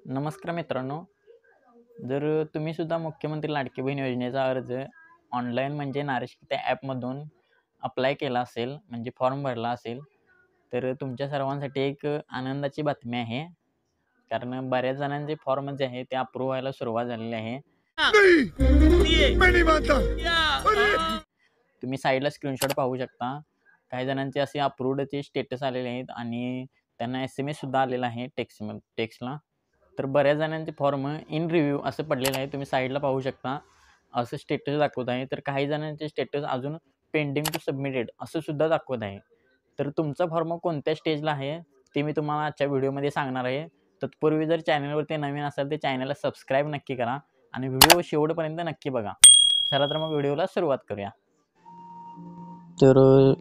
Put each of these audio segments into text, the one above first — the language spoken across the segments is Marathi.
नमस्कार मित्रांनो, जर तुम्ही सुद्धा मुख्यमंत्री लाडकी बहीण योजनेचा अर्ज ऑनलाईन म्हणजे नारी शक्ती ॲपमधून अप्लाय केला असेल, म्हणजे फॉर्म भरला असेल, तर तुमच्या सर्वांसाठी एक आनंदाची बातमी आहे. कारण बऱ्याच जणांचे फॉर्म जे आहे ते अप्रूव्ह व्हायला सुरुवात झालेली आहे. तुम्ही साईडला स्क्रीनशॉट पाहू शकता. काही जणांचे असे अप्रूव्डचे स्टेटस आलेले आहेत आणि त्यांना SMS सुद्धा आलेला आहे टेक्स्टला. तर बऱ्याच जणांचे फॉर्म इन रिव्ह्यू असं पडलेलं आहे. तुम्ही साईडला पाहू शकता. असं स्टेटस दाखवत आहे. तर काही जणांचे स्टेटस अजून पेंडिंग टू सबमिटेड असं सुद्धा दाखवत आहे. तर तुमचा फॉर्म कोणत्या स्टेजला आहे ते मी तुम्हाला आजच्या व्हिडिओमध्ये सांगणार आहे. तत्पूर्वी जर चॅनलवरती नवीन असाल तर चॅनलला सबस्क्राईब नक्की करा आणि व्हिडिओ शेवटपर्यंत नक्की बघा. चला तर मग व्हिडिओला सुरुवात करूया. तर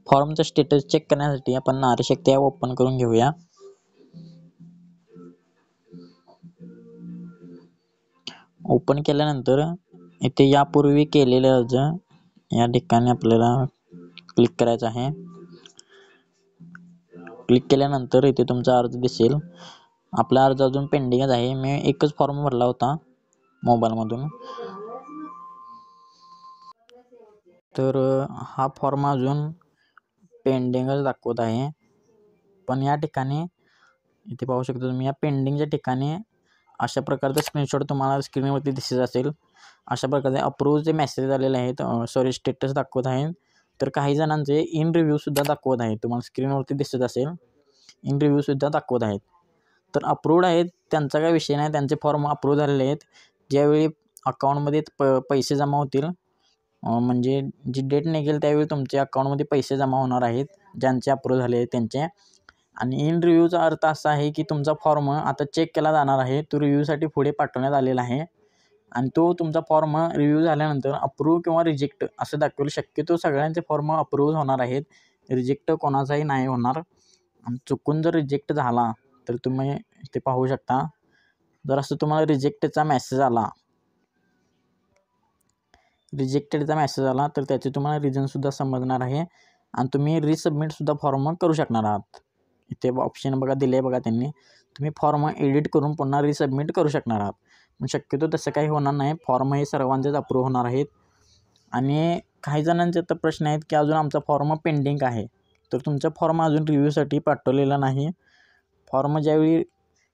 फॉर्मचा स्टेटस चेक करण्यासाठी आपण नारी शक्ती ॲप ओपन करून घेऊया. ओपन केल्यानंतर इथे यापूर्वी केलेले अर्ज या ठिकाणी आपल्याला क्लिक करायचं आहे. क्लिक केल्यानंतर इथे तुमचा अर्ज दिसेल. आपला अर्ज अजून पेंडिंगच आहे. मी एकच फॉर्म भरला होता मोबाईलमधून. तर हा फॉर्म अजून पेंडिंगच दाखवत आहे. पण या ठिकाणी इथे पाहू शकता तुम्ही, या पेंडिंगच्या ठिकाणी अशा प्रकारचा स्क्रीनशॉट तुम्हाला स्क्रीनवरती दिसत असेल. अशा प्रकारे अप्रूव्हचे मेसेज आलेले आहेत, स्टेटस दाखवत आहेत. तर काही जणांचे इन रिव्ह्यूसुद्धा दाखवत आहेत. तुम्हाला स्क्रीनवरती दिसत असेल, इन रिव्ह्यूसुद्धा दाखवत आहेत. तर अप्रूव्ड आहेत त्यांचा काही विषय नाही, त्यांचे फॉर्म अप्रूव्ह झालेले आहेत. ज्यावेळी अकाउंटमध्ये पैसे जमा होतील, म्हणजे जी डेट निघेल त्यावेळी तुमच्या अकाउंटमध्ये पैसे जमा होणार आहेत ज्यांचे अप्रूव्ह झाले आहेत त्यांचे. आणि इन रिव्ह्यूचा अर्थ असा आहे की तुमचा फॉर्म आता चेक केला जाणार आहे. तो रिव्ह्यूसाठी पुढे पाठवण्यात आलेला आहे आणि तो तुमचा फॉर्म रिव्ह्यू झाल्यानंतर अप्रूव्ह किंवा रिजेक्ट असं दाखवेल. शक्यतो सगळ्यांचे फॉर्म अप्रूव्ह होणार आहेत, रिजेक्ट कोणाचाही नाही होणार. आणि चुकून जर रिजेक्ट झाला तर तुम्ही ते पाहू शकता. जर असं तुम्हाला रिजेक्टेडचा मेसेज आला तर त्याचे तुम्हाला रिझनसुद्धा समजणार आहे आणि तुम्ही रिसबमिटसुद्धा फॉर्म करू शकणार आहात. इथे ऑप्शन बघा दिले आहे बघा त्यांनी, तुम्ही फॉर्म एडिट करून पुन्हा रिसबमिट करू शकणार आहात. पण शक्यतो तसं काही होणार नाही. फॉर्म हे सर्वांचेच अप्रूव्ह होणार आहेत. आणि काही जणांचे तर प्रश्न आहेत की अजून आमचा फॉर्म पेंडिंग आहे. तर तुमचा फॉर्म अजून रिव्ह्यूसाठी पाठवलेला नाही. फॉर्म ज्यावेळी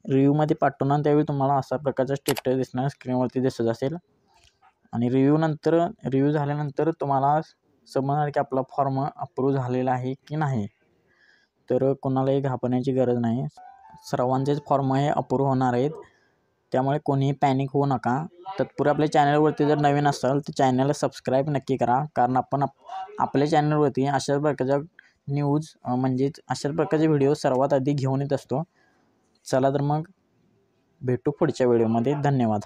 रिव्ह्यूमध्ये पाठवणार त्यावेळी तुम्हाला अशा प्रकारचा स्टेटस दिसणार, स्क्रीनवरती दिसत असेल. आणि रिव्ह्यू झाल्यानंतर तुम्हाला समजणार की आपला फॉर्म अप्रूव्ह झालेला आहे की नाही. तर कोणालाही घाबरण्याची गरज नाही. सर्वांचेच फॉर्म हे अप्रूव्ह होणार आहेत. त्यामुळे कोणीही पॅनिक होऊ नका. तत्पूर्वी आपल्या चॅनलवरती जर नवीन असाल तर चॅनलला सबस्क्राईब नक्की करा. कारण आपण आपल्या चॅनलवरती अशा प्रकारच्या न्यूज म्हणजेच अशा प्रकारचे व्हिडिओ सर्वात आधी घेऊन येत असतो. चला तर मग भेटू पुढच्या व्हिडिओमध्ये. धन्यवाद.